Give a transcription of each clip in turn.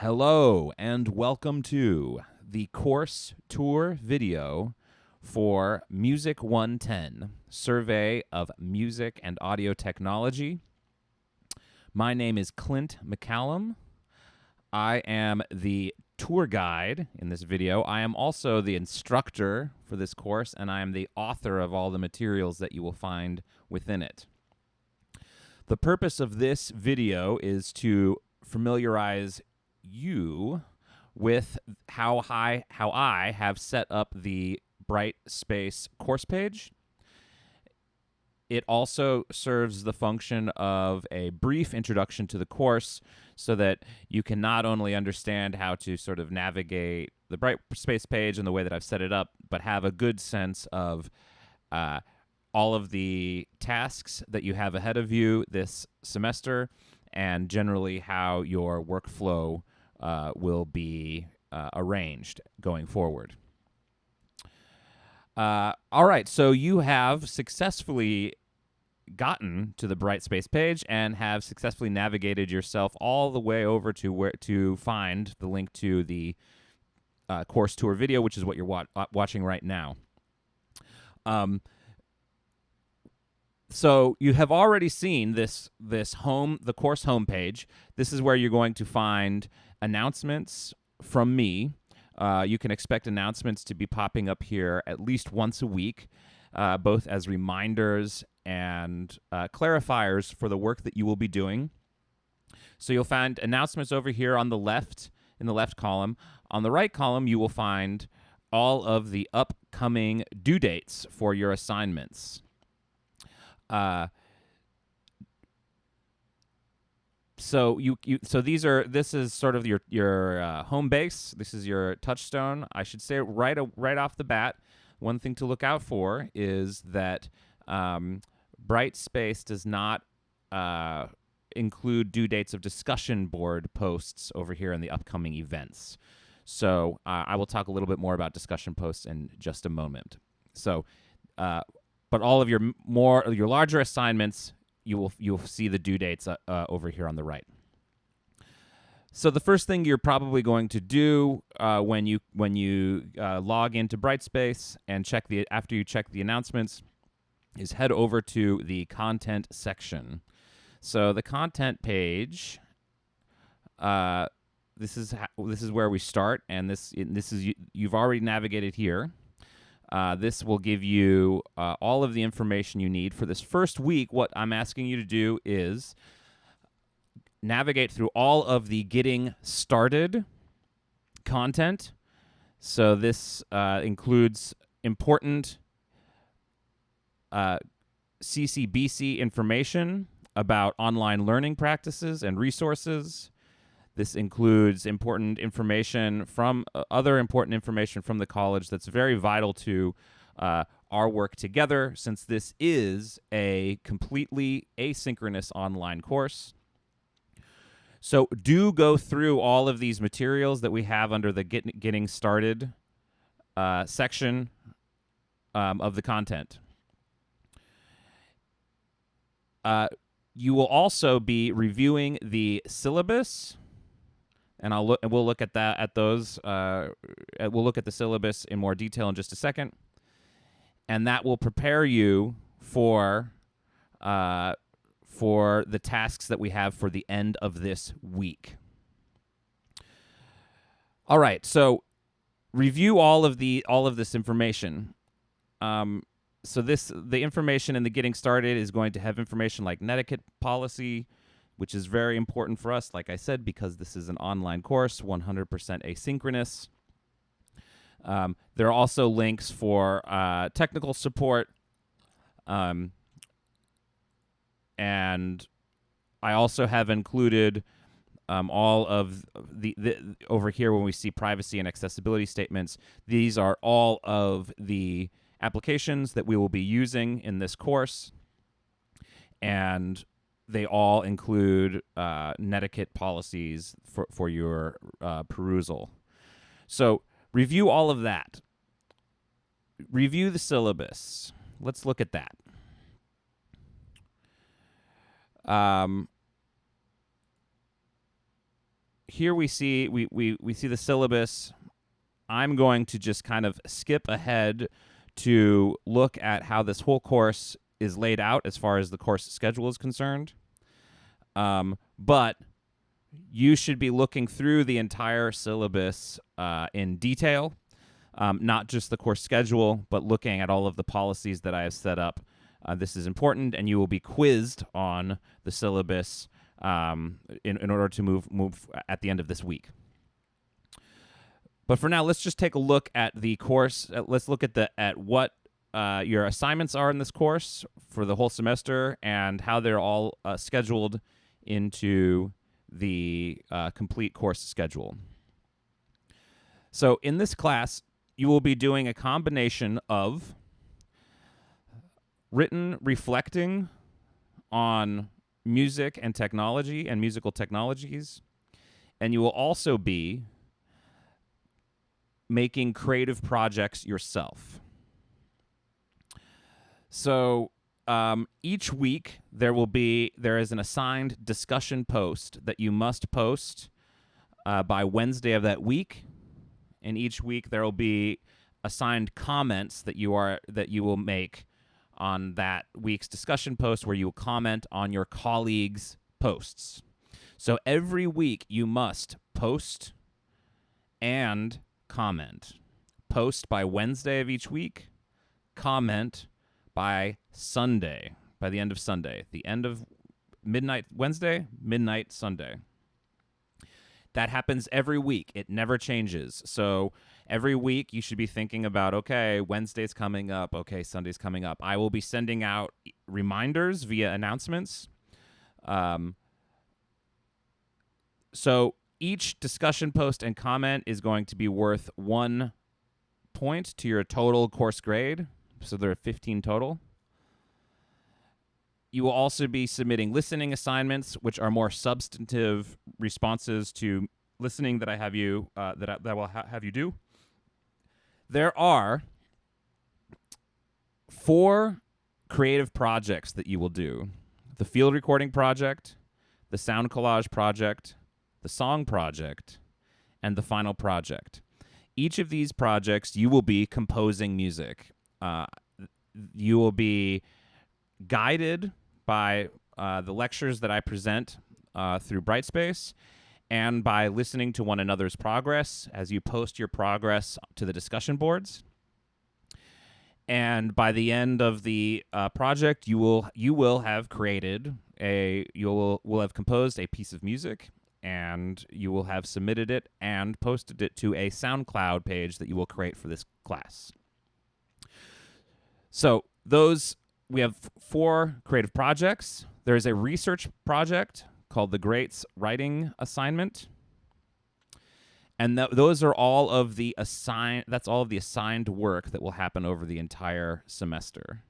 Hello and welcome to the course tour video for Music 110, Survey of Music and Audio Technology. My name is Clint McCallum. I am the tour guide in this video. I am also the instructor for this course, and I am the author of all the materials that you will find within it. The purpose of this video is to familiarize you with how I have set up the Brightspace course page. It also serves the function of a brief introduction to the course so that you can not only understand how to sort of navigate the Brightspace page and the way that I've set it up, but have a good sense of all of the tasks that you have ahead of you this semester and generally how your workflow will be arranged going forward. All right, so you have successfully gotten to the Brightspace page and have successfully navigated yourself all the way over to where to find the link to the course tour video, which is what you're watching right now. So you have already seen the course homepage. This is where you're going to find announcements from me. You can expect announcements to be popping up here at least once a week, both as reminders and clarifiers for the work that you will be doing. So you'll find announcements over here on the left, in the left column. On the right column, you will find all of the upcoming due dates for your assignments. So this is sort of your home base. This is your touchstone. I should say right off the bat, one thing to look out for is that Brightspace does not include due dates of discussion board posts over here in the upcoming events. So I will talk a little bit more about discussion posts in just a moment. So, but all of your larger assignments, you'll see the due dates over here on the right. So the first thing you're probably going to do when you log into Brightspace and after you check the announcements is head over to the content section. So the content page, this is where we start, and you've already navigated here. This will give you all of the information you need for this first week. What I'm asking you to do is navigate through all of the getting started content. So this includes important CCBC information about online learning practices and resources. This includes important information from other important information from the college that's very vital to our work together, since this is a completely asynchronous online course. So do go through all of these materials that we have under the getting started section of the content. You will also be reviewing the syllabus. And we'll look at those. We'll look at the syllabus in more detail in just a second, and that will prepare you for the tasks that we have for the end of this week. All right, so review all of this information. So the information in the getting started is going to have information like netiquette policy, which is very important for us, like I said, because this is an online course, 100% asynchronous. There are also links for technical support, and I also have included all of the over here when we see privacy and accessibility statements. These are all of the applications that we will be using in this course, and they all include netiquette policies for your perusal. So review all of that. Review the syllabus. Let's look at that. here we see we see the syllabus. I'm going to just kind of skip ahead to look at how this whole course is laid out as far as the course schedule is concerned. But you should be looking through the entire syllabus in detail, not just the course schedule, but looking at all of the policies that I have set up. This is important, and you will be quizzed on the syllabus in order to move at the end of this week. But for now, let's just take a look at the course. Let's look at what your assignments are in this course for the whole semester and how they're all scheduled into the complete course schedule. So in this class, you will be doing a combination of written reflecting on music and technology and musical technologies, and you will also be making creative projects yourself. So each week there is an assigned discussion post that you must post by Wednesday of that week, and each week there will be assigned comments that you will make on that week's discussion post, where you will comment on your colleagues' posts. So every week you must post and comment. Post by Wednesday of each week, comment by Sunday, by the end of Sunday. The end of midnight Wednesday, midnight Sunday. That happens every week. It never changes. So every week you should be thinking about, okay, Wednesday's coming up. Okay, Sunday's coming up. I will be sending out reminders via announcements. So each discussion post and comment is going to be worth 1 point to your total course grade. So there are 15 total. You will also be submitting listening assignments, which are more substantive responses to listening that I have you that will have you do. There are 4 creative projects that you will do: the field recording project, the sound collage project, the song project, and the final project. Each of these projects, you will be composing music. You will be guided by the lectures that I present through Brightspace, and by listening to one another's progress as you post your progress to the discussion boards. And by the end of the project, you will have composed a piece of music, and you will have submitted it and posted it to a SoundCloud page that you will create for this class. So we have 4 creative projects. There is a research project called the Greats Writing Assignment, and those are all of the assigned work that will happen over the entire semester.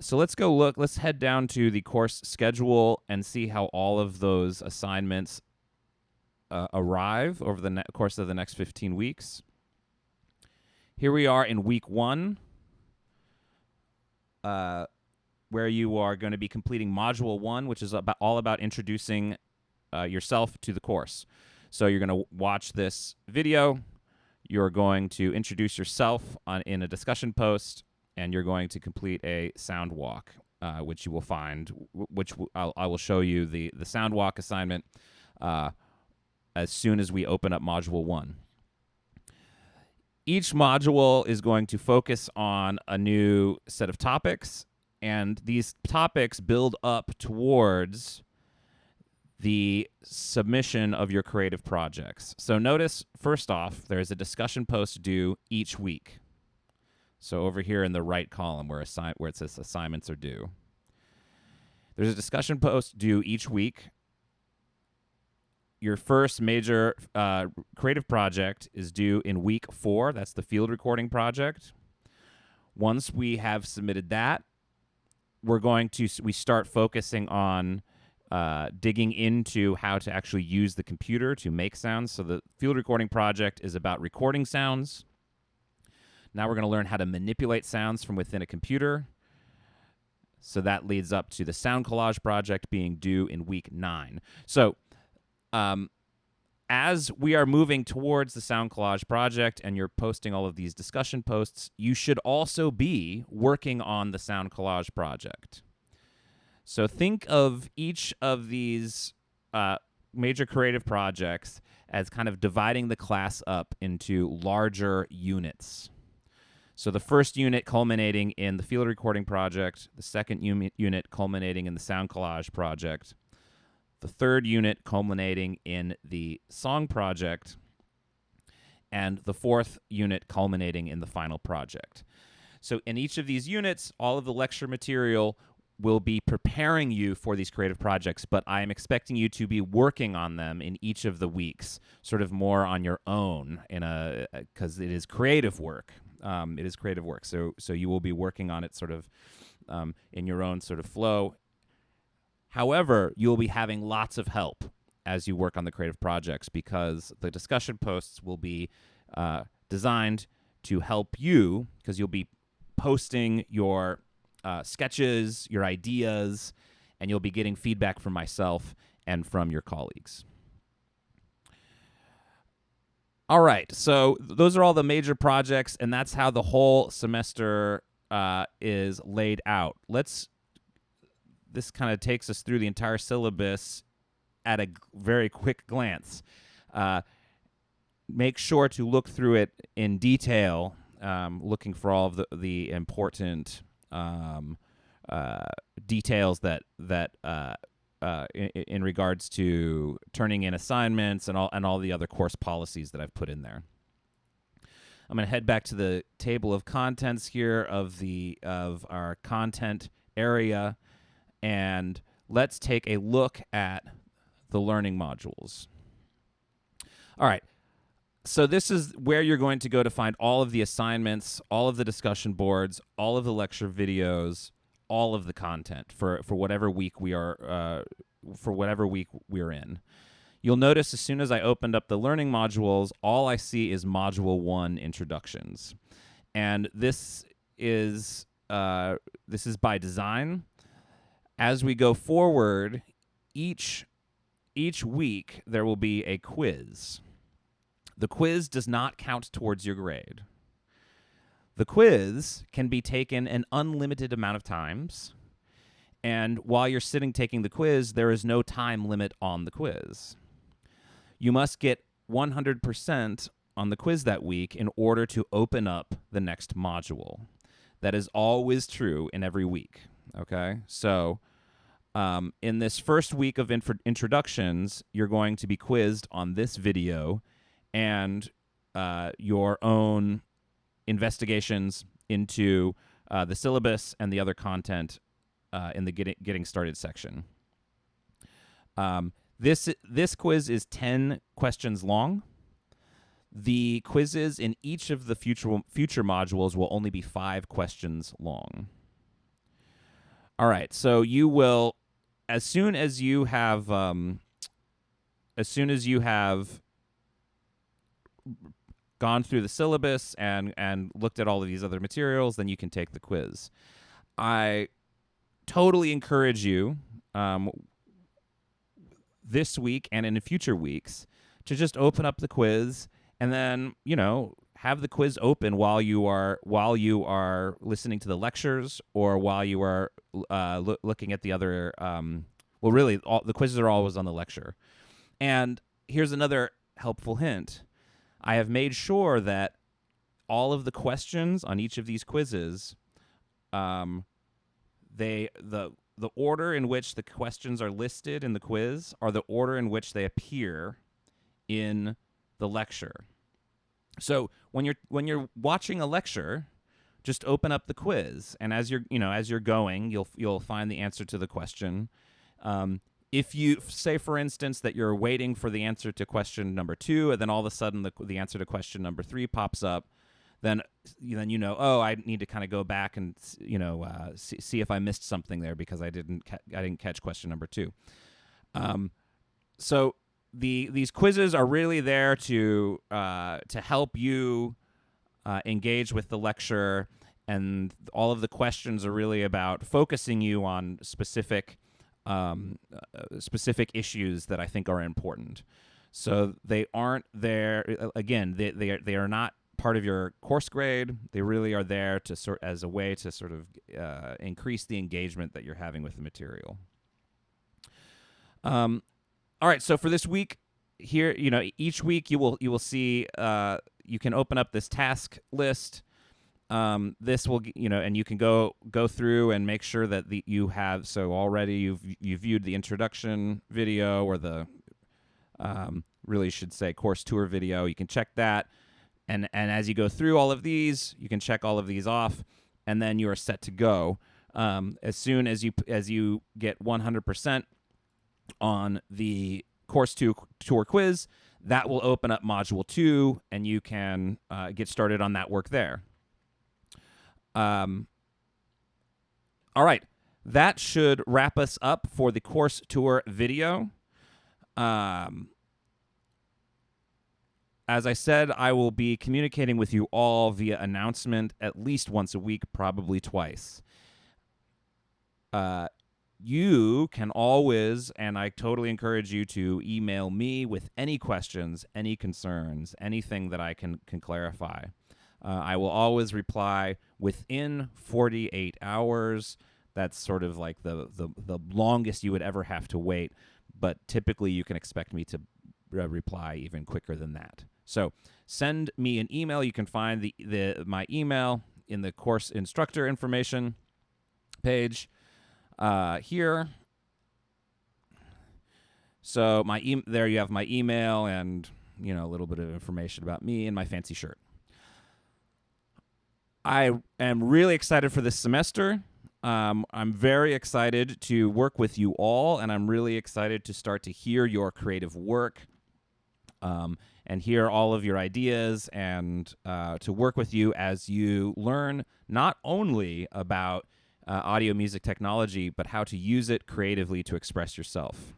So let's head down to the course schedule and see how all of those assignments arrive over the course of the next 15 weeks. Here we are in week 1, where you are going to be completing module 1, which is all about introducing yourself to the course. So you're going to watch this video. You're going to introduce yourself in a discussion post, and you're going to complete a sound walk, which you will find, I will show you the sound walk assignment as soon as we open up module 1. Each module is going to focus on a new set of topics, and these topics build up towards the submission of your creative projects. So notice, first off, there's a discussion post due each week. So over here in the right column where it says assignments are due, there's a discussion post due each week. Your first major creative project is due in week 4. That's the field recording project. Once we have submitted that, we start focusing on digging into how to actually use the computer to make sounds. So the field recording project is about recording sounds. Now we're going to learn how to manipulate sounds from within a computer. So that leads up to the sound collage project being due in week 9. So as we are moving towards the Sound Collage project and you're posting all of these discussion posts, you should also be working on the Sound Collage project. So think of each of these major creative projects as kind of dividing the class up into larger units. So the first unit culminating in the field recording project, the second unit culminating in the Sound Collage project, the third unit culminating in the song project, and the fourth unit culminating in the final project. So in each of these units, all of the lecture material will be preparing you for these creative projects, but I am expecting you to be working on them in each of the weeks, sort of more on your own, because it is creative work. It is creative work, so you will be working on it sort of in your own sort of flow. However, you will be having lots of help as you work on the creative projects because the discussion posts will be designed to help you because you'll be posting your sketches, your ideas, and you'll be getting feedback from myself and from your colleagues. All right, so those are all the major projects, and that's how the whole semester is laid out. This kind of takes us through the entire syllabus at a very quick glance. Make sure to look through it in detail, looking for all of the important details that in regards to turning in assignments and all the other course policies that I've put in there. I'm going to head back to the table of contents here of our content area, and let's take a look at the learning modules. All right. So this is where you're going to go to find all of the assignments, all of the discussion boards, all of the lecture videos, all of the content for whatever week we are we're in. You'll notice as soon as I opened up the learning modules, all I see is Module 1 introductions, and this is by design. As we go forward, each week there will be a quiz. The quiz does not count towards your grade. The quiz can be taken an unlimited amount of times, and while you're sitting taking the quiz, there is no time limit on the quiz. You must get 100% on the quiz that week in order to open up the next module. That is always true in every week, okay? So in this first week of introductions, you're going to be quizzed on this video and your own investigations into the syllabus and the other content in the getting started section. This quiz is 10 questions long. The quizzes in each of the future modules will only be 5 questions long. All right, so you will, as soon as you have gone through the syllabus and looked at all of these other materials, then you can take the quiz. I totally encourage you this week and in future weeks to just open up the quiz and then, have the quiz open while you are listening to the lectures or while you are looking at the other really the quizzes are always on the lecture. And here's another helpful hint. I have made sure that all of the questions on each of these quizzes, the order in which the questions are listed in the quiz are the order in which they appear in the lecture. So when you're watching a lecture, just open up the quiz, and as you're going, you'll find the answer to the question. If you say, for instance, that you're waiting for the answer to question number 2, and then all of a sudden the answer to question number 3 pops up, then I need to kind of go back and see if I missed something there because I didn't catch question number 2. So these quizzes are really there to help you engage with the lecture, and all of the questions are really about focusing you on specific issues that I think are important. So they aren't there. Again, they are not part of your course grade. They really are there to sort as a way to sort of increase the engagement that you're having with the material. All right. So for this week, here, each week you will see. You can open up this task list. This will, and you can go through and make sure that you have. So already you've viewed the introduction video or the really should say course tour video. You can check that, and as you go through all of these, you can check all of these off, and then you are set to go. As soon as you get 100% on the course tour quiz, that will open up module 2, and you can get started on that work there. All right, that should wrap us up for the course tour video. As I said, I will be communicating with you all via announcement at least once a week, probably twice. You can always, and I totally encourage you to email me with any questions, any concerns, anything that I can clarify. I will always reply within 48 hours. That's sort of like the longest you would ever have to wait, but typically you can expect me to reply even quicker than that. So send me an email. You can find my email in the course instructor information page here. So there you have my email and a little bit of information about me and my fancy shirt. I am really excited for this semester. I'm very excited to work with you all, and I'm really excited to start to hear your creative work and hear all of your ideas and to work with you as you learn not only about audio music technology, but how to use it creatively to express yourself.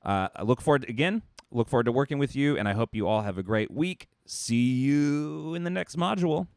I look forward to working with you, and I hope you all have a great week. See you in the next module.